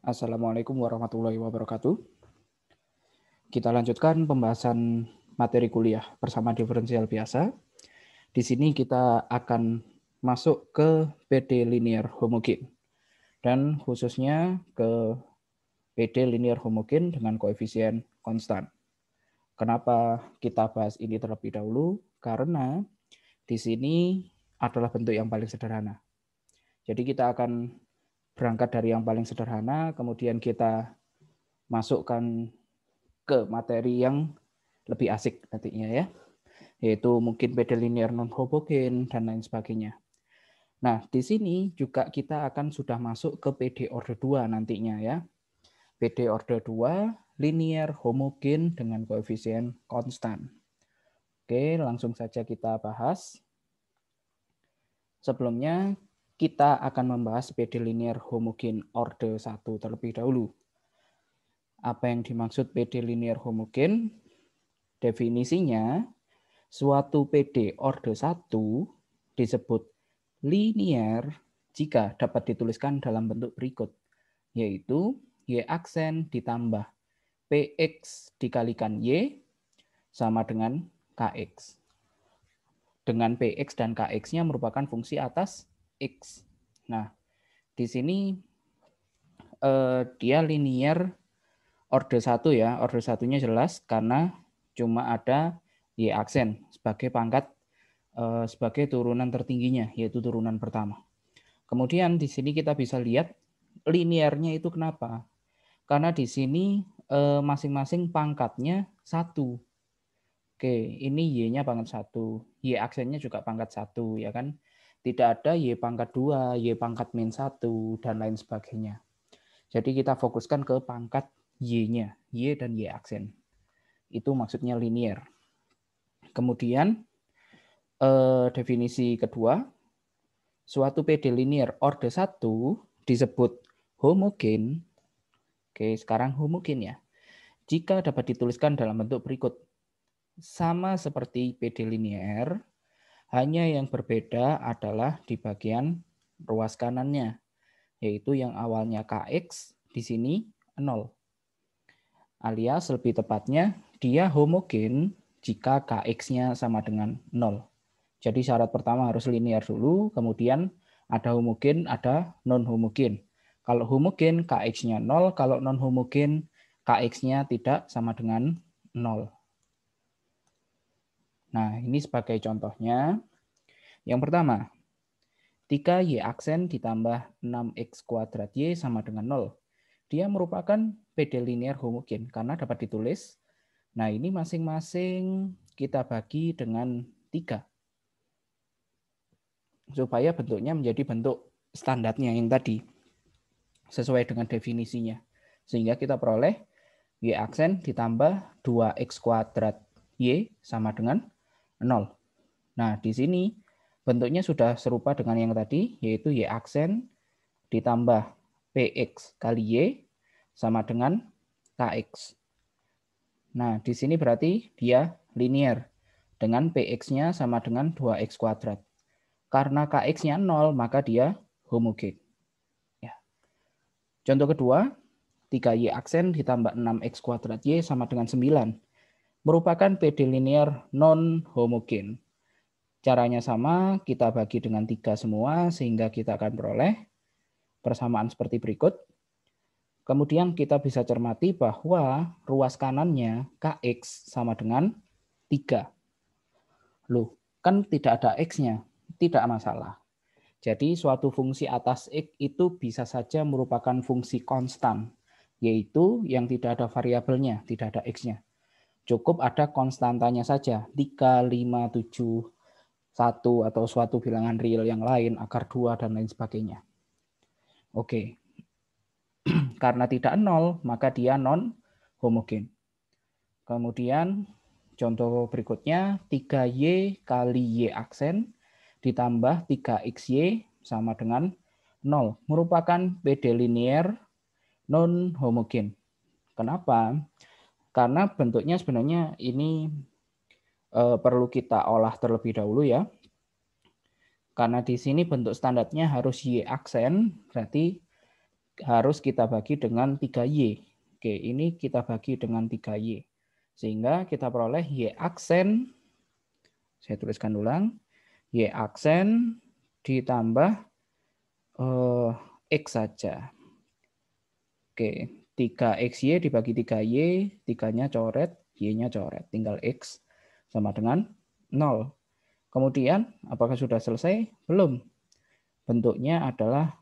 Assalamualaikum warahmatullahi wabarakatuh. Kita lanjutkan pembahasan materi kuliah bersama diferensial biasa. Di sini kita akan masuk ke PD linear homogen dan khususnya ke PD linear homogen dengan koefisien konstan. Kenapa kita bahas ini terlebih dahulu? Karena di sini adalah bentuk yang paling sederhana. Jadi kita akan berangkat dari yang paling sederhana, kemudian kita masukkan ke materi yang lebih asik nantinya ya, yaitu mungkin PD linear non homogen dan lain sebagainya. Nah, di sini juga kita akan sudah masuk ke PD order 2 nantinya ya. PD order 2 linear homogen dengan koefisien konstan. Oke, langsung saja kita bahas. Sebelumnya kita akan membahas PD linear homogen order 1 terlebih dahulu. Apa yang dimaksud PD linear homogen? Definisinya, suatu PD order 1 disebut linear jika dapat dituliskan dalam bentuk berikut, yaitu Y aksen ditambah PX dikalikan Y sama dengan KX. Dengan PX dan KX-nya merupakan fungsi atas X. Nah, di sini dia linear order 1 ya. Order 1-nya jelas karena cuma ada Y aksen sebagai pangkat sebagai turunan tertingginya, yaitu turunan pertama. Kemudian di sini kita bisa lihat linearnya itu kenapa? Karena di sini masing-masing pangkatnya 1. Oke, ini Y-nya pangkat 1. Y aksennya juga pangkat 1, ya kan? Tidak ada Y pangkat 2, Y pangkat min 1, dan lain sebagainya. Jadi kita fokuskan ke pangkat Y-nya, Y dan Y aksen. Itu maksudnya linear. Kemudian definisi kedua, suatu PD linear order 1 disebut homogen. Oke, sekarang homogen ya. Jika dapat dituliskan dalam bentuk berikut. Sama seperti PD linear, hanya yang berbeda adalah di bagian ruas kanannya, yaitu yang awalnya KX di sini 0. Alias lebih tepatnya dia homogen jika KX-nya sama dengan 0. Jadi syarat pertama harus linear dulu, kemudian ada homogen, ada non-homogen. Kalau homogen KX-nya 0, kalau non-homogen KX-nya tidak sama dengan 0. Nah, ini sebagai contohnya. Yang pertama, 3Y aksen ditambah 6X kuadrat Y sama dengan 0. Dia merupakan PD linear homogen karena dapat ditulis. Nah, ini masing-masing kita bagi dengan 3. Supaya bentuknya menjadi bentuk standarnya yang tadi. Sesuai dengan definisinya. Sehingga kita peroleh Y aksen ditambah 2X kuadrat Y sama dengan 0. Nah, di sini bentuknya sudah serupa dengan yang tadi, yaitu Y aksen ditambah PX kali Y sama dengan KX. Nah, di sini berarti dia linear dengan PX-nya sama dengan 2X kuadrat. Karena KX-nya 0, maka dia homogen. Ya. Contoh kedua, 3Y aksen ditambah 6X kuadrat Y sama dengan 9. Merupakan PD linear non-homogen. Caranya sama, kita bagi dengan 3 semua, sehingga kita akan peroleh persamaan seperti berikut. Kemudian kita bisa cermati bahwa ruas kanannya KX sama dengan 3. Loh, kan tidak ada X-nya, tidak masalah. Jadi suatu fungsi atas X itu bisa saja merupakan fungsi konstan, yaitu yang tidak ada variabelnya, tidak ada X-nya. Cukup ada konstantanya saja, 3, 5, 7, 1, atau suatu bilangan real yang lain, akar 2, dan lain sebagainya. Oke, karena tidak 0, maka dia non-homogen. Kemudian contoh berikutnya, 3Y kali Y aksen ditambah 3XY sama dengan 0. Merupakan PD linear non-homogen. Kenapa? Karena bentuknya sebenarnya ini perlu kita olah terlebih dahulu ya. Karena di sini bentuk standarnya harus Y aksen, berarti harus kita bagi dengan 3Y. Oke, ini kita bagi dengan 3Y. Sehingga kita peroleh Y aksen, saya tuliskan ulang, Y aksen ditambah X saja. Oke, 3XY dibagi 3Y, 3-nya coret, Y-nya coret. Tinggal X sama dengan 0. Kemudian, apakah sudah selesai? Belum. Bentuknya adalah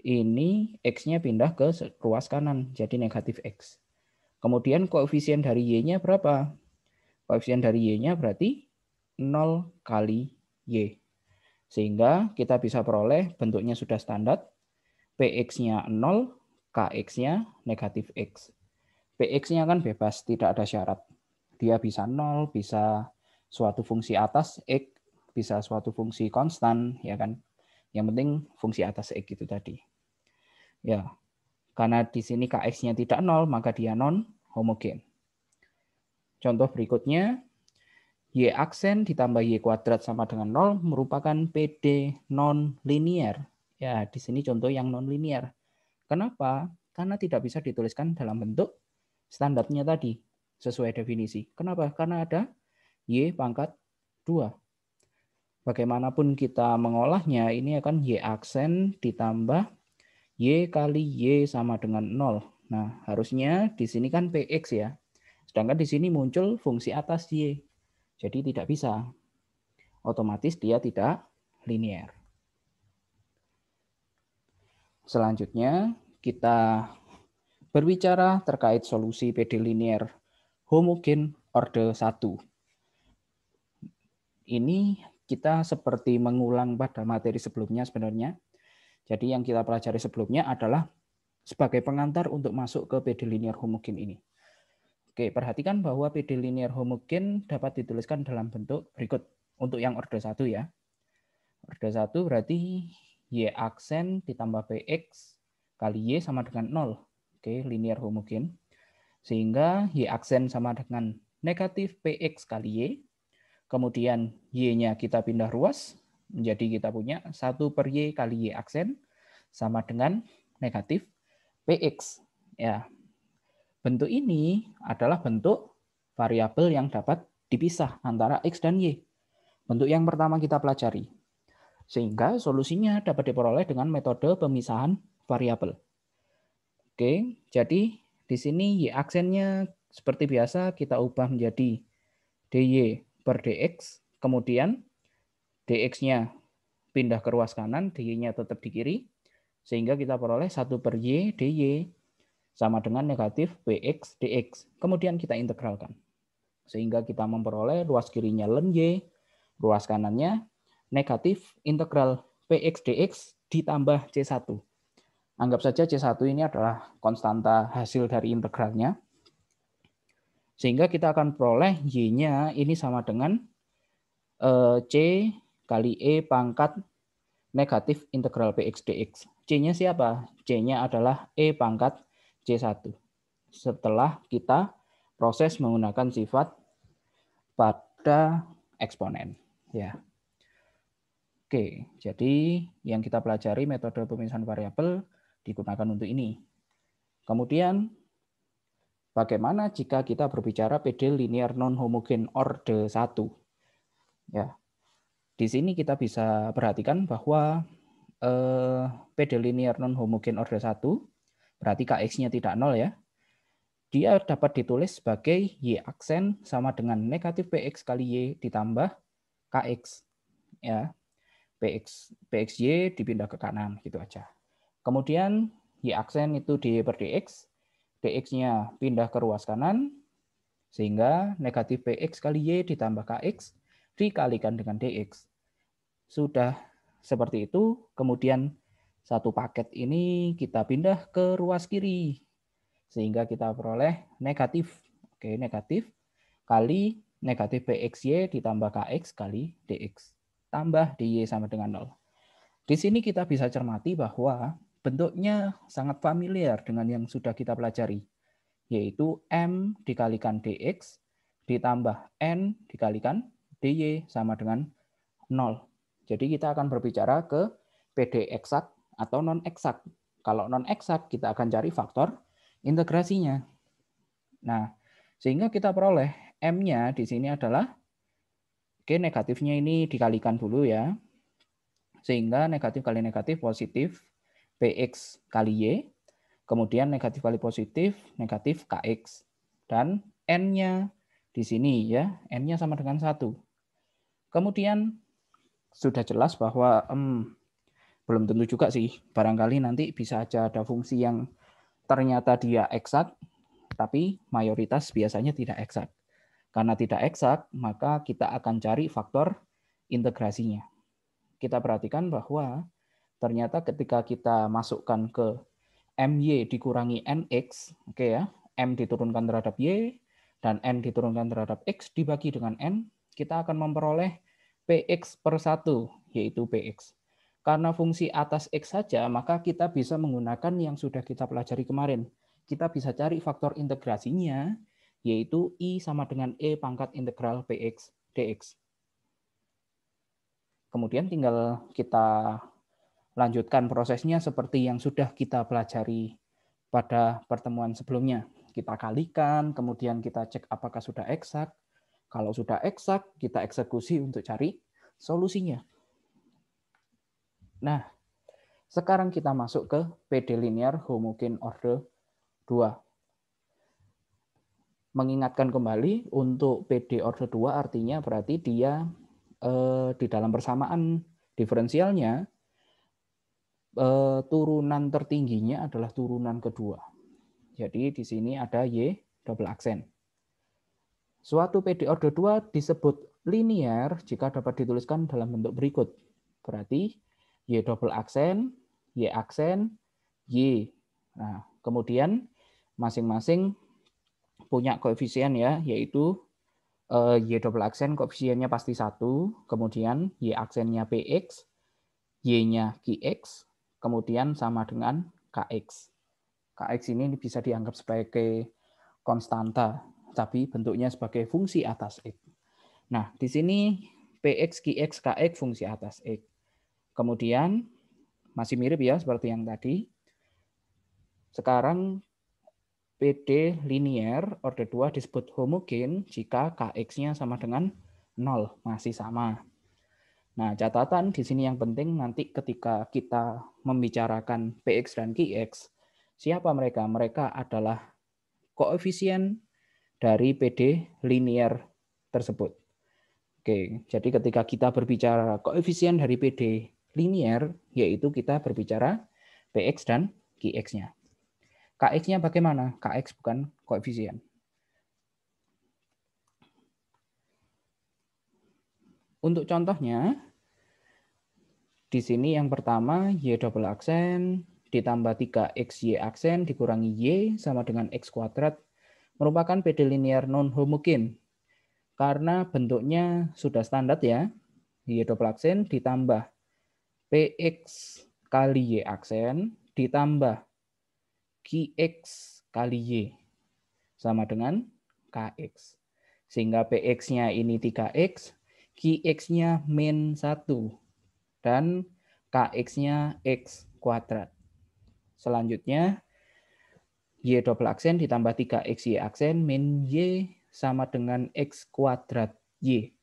ini X-nya pindah ke ruas kanan, jadi negatif X. Kemudian koefisien dari Y-nya berapa? Koefisien dari Y-nya berarti 0 kali Y. Sehingga kita bisa peroleh bentuknya sudah standar, Px-nya 0, Kx-nya negatif X. Px-nya kan bebas, tidak ada syarat. Dia bisa 0, bisa suatu fungsi atas X, bisa suatu fungsi konstan, ya kan? Yang penting fungsi atas X itu tadi. Ya, karena di sini Kx-nya tidak 0, maka dia non-homogen. Contoh berikutnya, Y aksen ditambah Y kuadrat sama dengan 0 merupakan PD non-linear. Ya, di sini contoh yang non-linear. Kenapa? Karena tidak bisa dituliskan dalam bentuk standarnya tadi, sesuai definisi. Kenapa? Karena ada Y pangkat 2. Bagaimanapun kita mengolahnya, ini akan Y aksen ditambah Y kali Y sama dengan 0. Nah, harusnya di sini kan Px ya. Sedangkan di sini muncul fungsi atas Y. Jadi tidak bisa. Otomatis dia tidak linear. Selanjutnya, kita berbicara terkait solusi PD linear homogen orde 1. Ini kita seperti mengulang pada materi sebelumnya sebenarnya. Jadi yang kita pelajari sebelumnya adalah sebagai pengantar untuk masuk ke PD linear homogen ini. Oke, perhatikan bahwa PD linear homogen dapat dituliskan dalam bentuk berikut untuk yang orde 1 ya. Orde 1 berarti Y aksen ditambah Px kali Y sama dengan 0. Oke, linear homogen. Sehingga Y aksen sama dengan negatif Px kali Y. Kemudian Y-nya kita pindah ruas. Menjadi kita punya 1 per Y kali Y aksen sama dengan negatif Px. Ya. Bentuk ini adalah bentuk variabel yang dapat dipisah antara X dan Y. Bentuk yang pertama kita pelajari. Sehingga solusinya dapat diperoleh dengan metode pemisahan variabel. Oke, jadi di sini Y aksennya seperti biasa kita ubah menjadi dy per dx, kemudian dx-nya pindah ke ruas kanan, dy-nya tetap di kiri, sehingga kita peroleh 1 per y dy sama dengan negatif px dx. Kemudian kita integralkan. Sehingga kita memperoleh ruas kirinya ln y, ruas kanannya negatif integral Px dx ditambah C1. Anggap saja C1 ini adalah konstanta hasil dari integralnya. Sehingga kita akan peroleh Y-nya ini sama dengan C kali E pangkat negatif integral Px dx. C-nya siapa? C-nya adalah E pangkat C1. Setelah kita proses menggunakan sifat pada eksponen. Ya. Oke, jadi yang kita pelajari metode pemisahan variabel digunakan untuk ini. Kemudian, bagaimana jika kita berbicara PD linear non-homogen orde 1? Ya, di sini kita bisa perhatikan bahwa PD linear non-homogen orde 1, berarti Kx-nya tidak 0 ya. Dia dapat ditulis sebagai Y aksen sama dengan negatif Px kali Y ditambah Kx. Ya. PXY dipindah ke kanan gitu aja. Kemudian Y aksen itu dy per dx, dx-nya pindah ke ruas kanan, sehingga negatif Px kali Y ditambah Kx dikalikan dengan dx. Sudah seperti itu, kemudian satu paket ini kita pindah ke ruas kiri, sehingga kita peroleh negatif. Oke, negatif kali negatif Pxy ditambah Kx kali dx. Tambah dy sama dengan 0. Di sini kita bisa cermati bahwa bentuknya sangat familiar dengan yang sudah kita pelajari, yaitu M dikalikan dx ditambah N dikalikan dy sama dengan 0. Jadi kita akan berbicara ke PD eksak atau non eksak. Kalau non eksak kita akan cari faktor integrasinya. Nah, sehingga kita peroleh M-nya di sini adalah, oke, negatifnya ini dikalikan dulu ya. Sehingga negatif kali negatif positif PX kali Y. Kemudian negatif kali positif negatif KX. Dan N-nya di sini ya, N-nya sama dengan 1. Kemudian sudah jelas bahwa belum tentu juga sih. Barangkali nanti bisa aja ada fungsi yang ternyata dia eksak, tapi mayoritas biasanya tidak eksak. Karena tidak eksak, maka kita akan cari faktor integrasinya. Kita perhatikan bahwa ternyata ketika kita masukkan ke MY dikurangi NX, oke ya, M diturunkan terhadap Y, dan N diturunkan terhadap X dibagi dengan N, kita akan memperoleh PX per 1, yaitu PX. Karena fungsi atas X saja, maka kita bisa menggunakan yang sudah kita pelajari kemarin. Kita bisa cari faktor integrasinya, yaitu I sama dengan E pangkat integral PX dx. Kemudian tinggal kita lanjutkan prosesnya seperti yang sudah kita pelajari pada pertemuan sebelumnya. Kita kalikan, kemudian kita cek apakah sudah eksak. Kalau sudah eksak, kita eksekusi untuk cari solusinya. Nah, sekarang kita masuk ke PD linear homogen order 2. Mengingatkan kembali, untuk PD order 2 artinya berarti dia di dalam persamaan diferensialnya turunan tertingginya adalah turunan kedua. Jadi di sini ada Y double aksen. Suatu PD order 2 disebut linear jika dapat dituliskan dalam bentuk berikut. Berarti Y double aksen, Y aksen, Y. Nah, kemudian masing-masing punya koefisien ya, yaitu Y double aksen koefisiennya pasti 1, kemudian Y aksennya PX, Y-nya QX, kemudian sama dengan KX. KX ini bisa dianggap sebagai konstanta, tapi bentuknya sebagai fungsi atas X. Nah, di sini PX, QX, KX fungsi atas X. Kemudian masih mirip ya seperti yang tadi. Sekarang PD linear order 2 disebut homogen jika KX-nya sama dengan 0, masih sama. Nah, catatan di sini yang penting nanti ketika kita membicarakan PX dan QX, siapa mereka? Mereka adalah koefisien dari PD linear tersebut. Oke, jadi ketika kita berbicara koefisien dari PD linear, yaitu kita berbicara PX dan QX-nya. KX-nya bagaimana? KX bukan koefisien. Untuk contohnya, di sini yang pertama Y double aksen ditambah 3XY aksen dikurangi Y sama dengan X kuadrat merupakan PD linear non-homogen. Karena bentuknya sudah standar ya, Y double aksen ditambah PX kali Y aksen ditambah QX kali Y sama dengan KX. Sehingga PX-nya ini 3X, QX-nya min 1, dan KX-nya X kuadrat. Selanjutnya, Y double aksen ditambah 3XY aksen min Y sama dengan X kuadrat Y.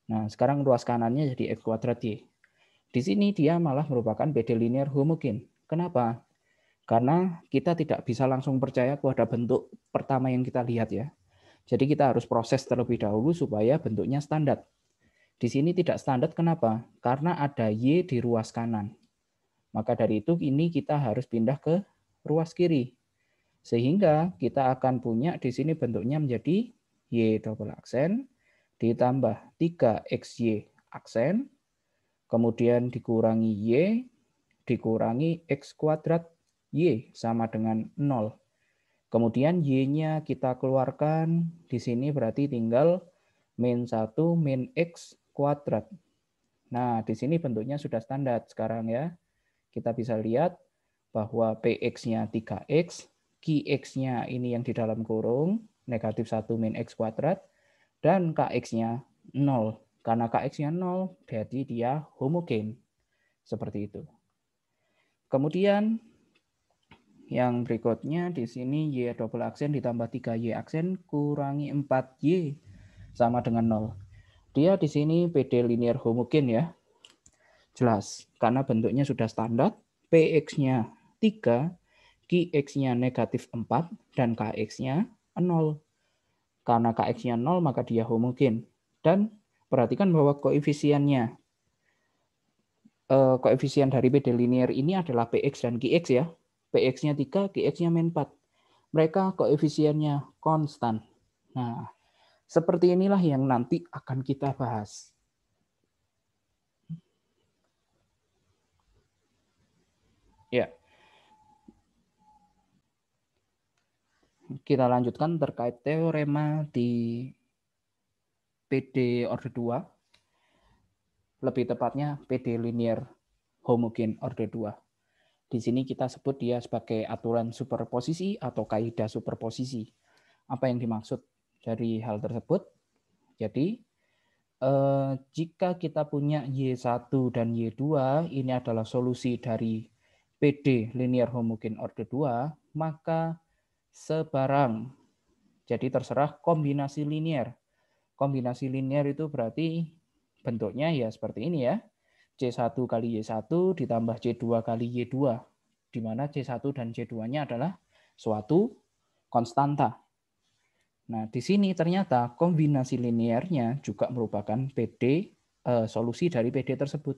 Nah, sekarang ruas kanannya jadi X kuadrat Y. Di sini dia malah merupakan PD linear homogen. Kenapa? Karena kita tidak bisa langsung percaya kepada bentuk pertama yang kita lihat ya. Jadi kita harus proses terlebih dahulu supaya bentuknya standar. Di sini tidak standar kenapa? Karena ada Y di ruas kanan. Maka dari itu ini kita harus pindah ke ruas kiri. Sehingga kita akan punya di sini bentuknya menjadi Y double aksen ditambah 3XY aksen, kemudian dikurangi Y, dikurangi X kuadrat Y sama dengan 0. Kemudian Y-nya kita keluarkan, di sini berarti tinggal min 1 min X kuadrat. Nah, di sini bentuknya sudah standar sekarang ya. Kita bisa lihat bahwa PX-nya 3X, QX-nya ini yang di dalam kurung, negatif 1 min X kuadrat, dan KX-nya 0. Karena KX-nya 0, jadi dia homogen. Seperti itu. Kemudian Yang berikutnya di sini Y double aksen ditambah 3Y aksen kurangi 4Y sama dengan 0. Dia di sini PD linear homogen ya. Jelas, karena bentuknya sudah standar, PX-nya 3, QX-nya negatif 4, dan KX-nya 0. Karena KX-nya 0, maka dia homogen. Dan perhatikan bahwa koefisiennya, koefisien dari PD linear ini adalah PX dan QX ya. PX-nya 3, QX-nya -4. Mereka koefisiennya konstan. Nah, seperti inilah yang nanti akan kita bahas. Ya. Kita lanjutkan terkait teorema di PD order 2. Lebih tepatnya PD linear homogen order 2. Di sini kita sebut dia sebagai aturan superposisi atau kaidah superposisi. Apa yang dimaksud dari hal tersebut? Jadi, jika kita punya Y1 dan Y2, ini adalah solusi dari PD linear homogen order 2, maka sebarang. Jadi terserah kombinasi linear. Kombinasi linear itu berarti bentuknya ya seperti ini ya. C1 kali Y1 ditambah C2 kali Y2. Di mana C1 dan C2-nya adalah suatu konstanta. Nah, di sini ternyata kombinasi linearnya juga merupakan PD, solusi dari PD tersebut.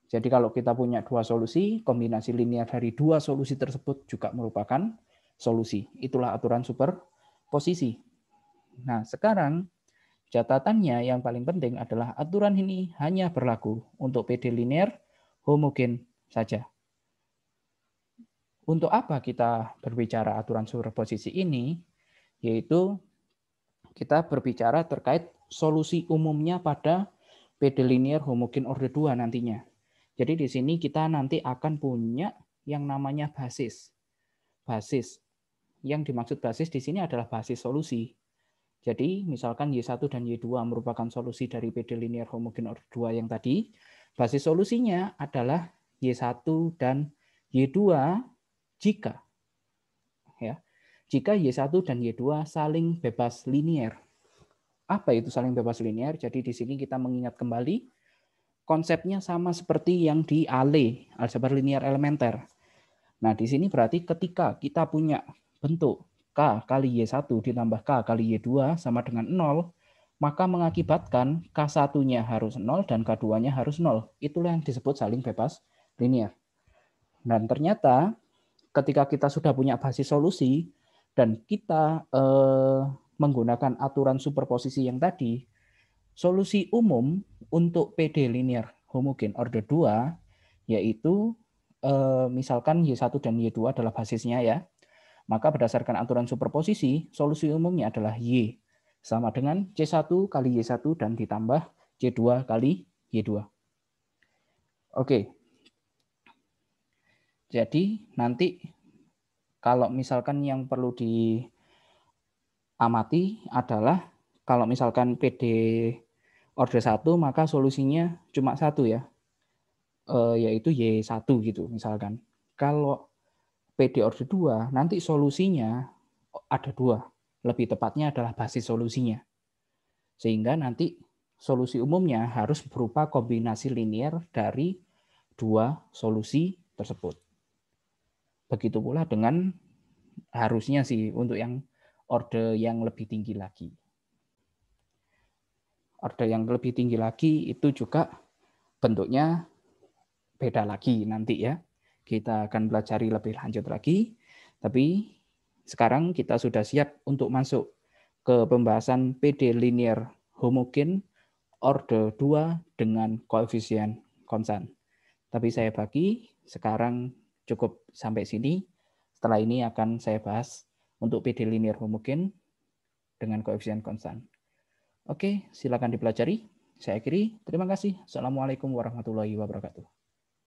Jadi kalau kita punya dua solusi, kombinasi linear dari dua solusi tersebut juga merupakan solusi. Itulah aturan superposisi. Nah, sekarang catatannya yang paling penting adalah aturan ini hanya berlaku untuk PD linear homogen saja. Untuk apa kita berbicara aturan superposisi ini? Yaitu kita berbicara terkait solusi umumnya pada PD linear homogen order 2 nantinya. Jadi di sini kita nanti akan punya yang namanya basis. Basis. Yang dimaksud basis di sini adalah basis solusi. Jadi misalkan Y1 dan Y2 merupakan solusi dari PD linear homogen order 2 yang tadi. Basis solusinya adalah Y1 dan Y2 jika Y1 dan Y2 saling bebas linear. Apa itu saling bebas linear? Jadi di sini kita mengingat kembali konsepnya sama seperti yang di ALE, aljabar linear elementer. Nah, di sini berarti ketika kita punya bentuk K kali Y1 ditambah K kali Y2 sama dengan 0, maka mengakibatkan K1-nya harus 0 dan K2-nya harus 0. Itulah yang disebut saling bebas linear. Dan ternyata ketika kita sudah punya basis solusi dan kita menggunakan aturan superposisi yang tadi, solusi umum untuk PD linear homogen order 2 yaitu misalkan Y1 dan Y2 adalah basisnya ya. Maka berdasarkan aturan superposisi, solusi umumnya adalah Y sama dengan C1 kali Y1 dan ditambah C2 kali Y2. Oke. Jadi nanti kalau misalkan yang perlu diamati adalah kalau misalkan PD order 1 maka solusinya cuma satu ya. Yaitu Y1 gitu misalkan. Kalau PD order 2 nanti solusinya ada dua. Lebih tepatnya adalah basis solusinya. Sehingga nanti solusi umumnya harus berupa kombinasi linear dari dua solusi tersebut. Begitu pula dengan harusnya sih untuk yang order yang lebih tinggi lagi. Order yang lebih tinggi lagi itu juga bentuknya beda lagi nanti ya. Kita akan pelajari lebih lanjut lagi. Tapi sekarang kita sudah siap untuk masuk ke pembahasan PD linear homogen order 2 dengan koefisien konstan. Tapi saya bagi sekarang cukup sampai sini. Setelah ini akan saya bahas untuk PD linear homogen dengan koefisien konstan. Oke, silakan dipelajari. Saya akhiri. Terima kasih. Assalamualaikum warahmatullahi wabarakatuh.